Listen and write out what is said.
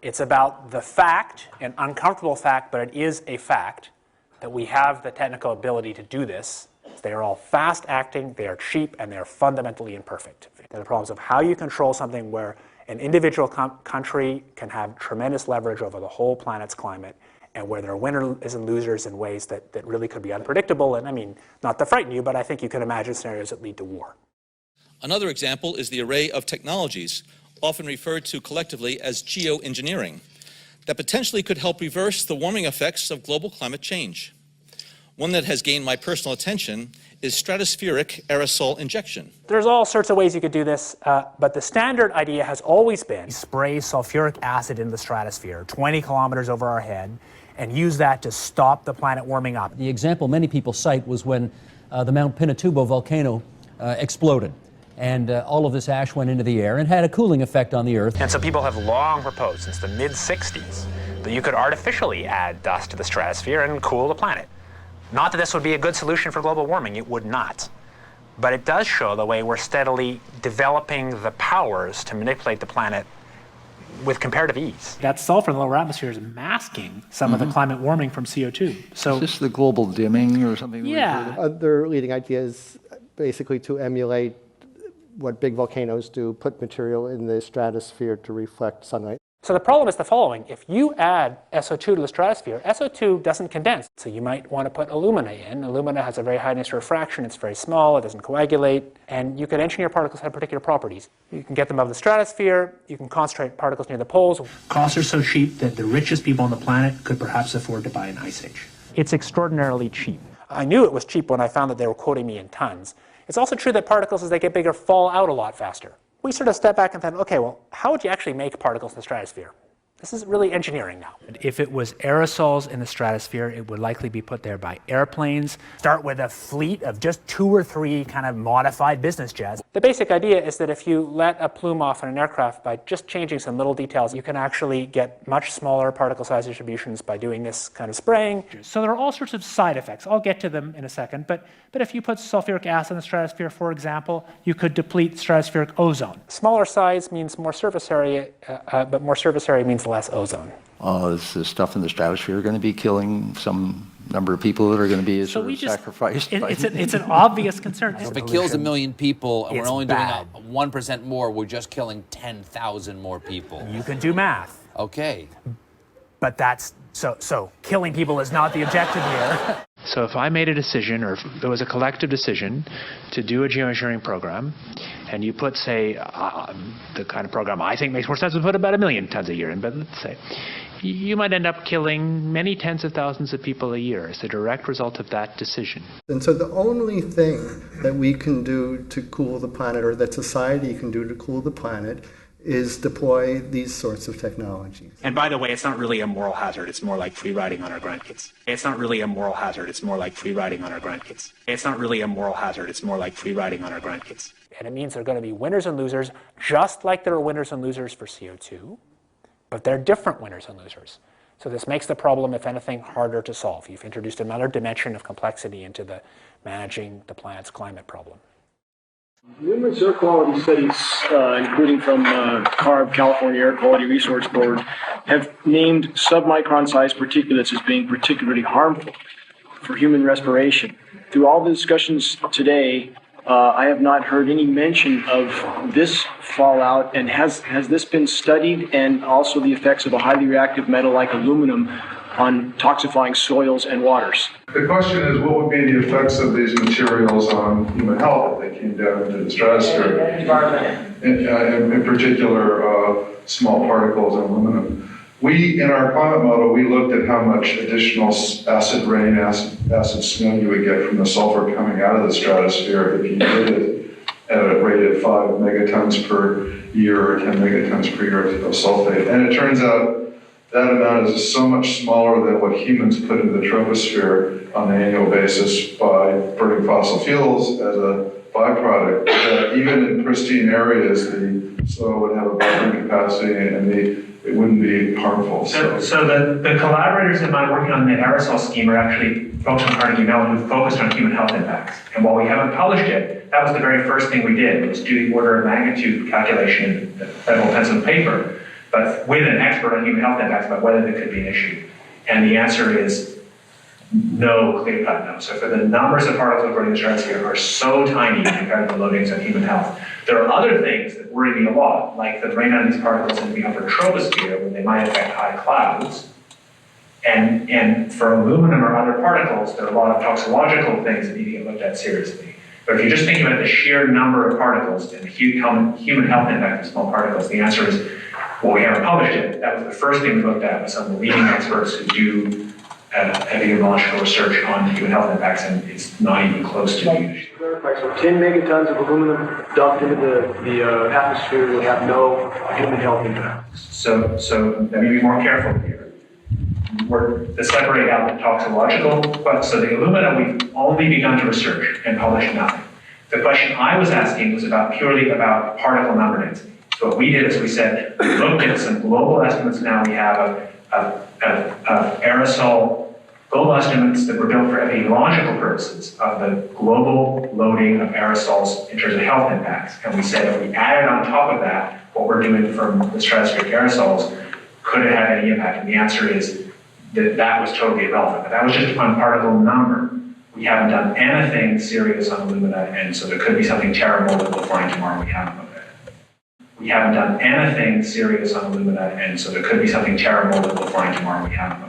It's about the fact, an uncomfortable fact, but it is a fact, that we have the technical ability to do this. They are all fast-acting, they are cheap, and they are fundamentally imperfect. There are problems of how you control something where an individual country can have tremendous leverage over the whole planet's climate, and where there are winners and losers in ways that really could be unpredictable. And I mean, not to frighten you, but I think you can imagine scenarios that lead to war. Another example is the array of technologies, often referred to collectively as geoengineering, that potentially could help reverse the warming effects of global climate change. One that has gained my personal attention is stratospheric aerosol injection. There's all sorts of ways you could do this, but the standard idea has always been spray sulfuric acid in the stratosphere 20 kilometers over our head and use that to stop the planet warming up. The example many people cite was when the Mount Pinatubo volcano exploded. And all of this ash went into the air and had a cooling effect on the Earth. And so people have long proposed since the mid-60s that you could artificially add dust to the stratosphere and cool the planet. Not that this would be a good solution for global warming, it would not. But it does show the way we're steadily developing the powers to manipulate the planet with comparative ease. That sulfur in the lower atmosphere is masking some of the climate warming from CO2. So is this the global dimming or something? Yeah. Other leading ideas basically to emulate what big volcanoes do, put material in the stratosphere to reflect sunlight. So the problem is the following. If you add SO2 to the stratosphere, SO2 doesn't condense. So you might want to put alumina in. Alumina has a very high initial refraction. It's very small. It doesn't coagulate. And you can engineer particles that have particular properties. You can get them above the stratosphere. You can concentrate particles near the poles. costs are so cheap that the richest people on the planet could perhaps afford to buy an ice age. It's extraordinarily cheap. I knew it was cheap when I found that they were quoting me in tons. It's also true that particles, as they get bigger, fall out a lot faster. We sort of step back and think, okay, well, how would you actually make particles in the stratosphere? This is really engineering now. If it was aerosols in the stratosphere, it would likely be put there by airplanes. Start with a fleet of just 2 or 3 kind of modified business jets. The basic idea is that if you let a plume off in an aircraft by just changing some little details, you can actually get much smaller particle size distributions by doing this kind of spraying. So there are all sorts of side effects. I'll get to them in a second. But if you put sulfuric acid in the stratosphere, for example, you could deplete stratospheric ozone. Smaller size means more surface area, but more surface area means less ozone. Is the stuff in the stratosphere going to be killing some number of people that are going to be sacrificed? It's an obvious concern. So if it kills 1 million people and we're only bad. doing 1% more, we're just killing 10,000 more people. You can do math. Okay. But that's, so killing people is not the objective here. So if I made a decision, or if there was a collective decision to do a geoengineering program, and you put, say, the kind of program I think makes more sense to put about 1 million tons a year in, but let's say, you might end up killing many tens of thousands of people a year as a direct result of that decision. And so the only thing that we can do to cool the planet, or that society can do to cool the planet, is deploy these sorts of technologies. And by the way, it's not really a moral hazard. It's more like free riding on our grandkids. It's not really a moral hazard. It's more like free riding on our grandkids. It's not really a moral hazard. It's more like free riding on our grandkids. And it means there are going to be winners and losers, just like there are winners and losers for CO2, but they're different winners and losers. So this makes the problem, if anything, harder to solve. You've introduced another dimension of complexity into the managing the planet's climate problem. Numerous air quality studies, including from CARB, California Air Quality Resource Board, have named submicron-sized particulates as being particularly harmful for human respiration. Through all the discussions today, I have not heard any mention of this fallout, and has this been studied, and also the effects of a highly reactive metal like aluminum on toxifying soils and waters? The question is, what would be the effects of these materials on human health if they came down into the stratosphere? In particular, small particles and aluminum. In our climate model, we looked at how much additional acid rain, acid snow you would get from the sulfur coming out of the stratosphere if you did it at a rate of 5 megatons per year or 10 megatons per year of sulfate. And it turns out that amount is so much smaller than what humans put into the troposphere on an annual basis by burning fossil fuels as a byproduct, that even in pristine areas, the soil would have a buffering capacity and it wouldn't be harmful. So the collaborators of mine working on the aerosol scheme are actually folks from Carnegie Mellon who focused on human health impacts. And while we haven't published it, that was the very first thing we did, was do the order of magnitude calculation in the federal pencil paper but with an expert on human health impacts about whether there could be an issue. And the answer is no, clear-cut no. So for the numbers of particles going in the stratosphere are so tiny compared to the loadings on human health. There are other things that worry me a lot, like the rain on these particles in the upper troposphere, where they might affect high clouds. And for aluminum or other particles, there are a lot of toxicological things that need to get looked at seriously. But if you're just thinking about the sheer number of particles and the human health impact of small particles, the answer is, well, we haven't published it. That was the first thing we looked at with some of the leading experts who do epidemiological research on human health impacts, and it's not even close to being an issue. So 10 megatons of aluminum dumped into the atmosphere will have no human health impact. So let me be more careful here. We're to separate out the toxicological, but so the alumina we've only begun to research and publish nothing. The question I was asking was purely about particle number density. So what we did is we said, we looked at some global estimates now we have of aerosol, global estimates that were built for epidemiological purposes of the global loading of aerosols in terms of health impacts. And we said if we added on top of that what we're doing from the stratospheric aerosols, could it have any impact? And the answer is that was totally irrelevant. But that was just on particle number. We haven't done anything serious on alumina, and so there could be something terrible that we'll find tomorrow we haven't looked at. We haven't done anything serious on alumina, and so there could be something terrible that we'll find tomorrow we haven't looked at.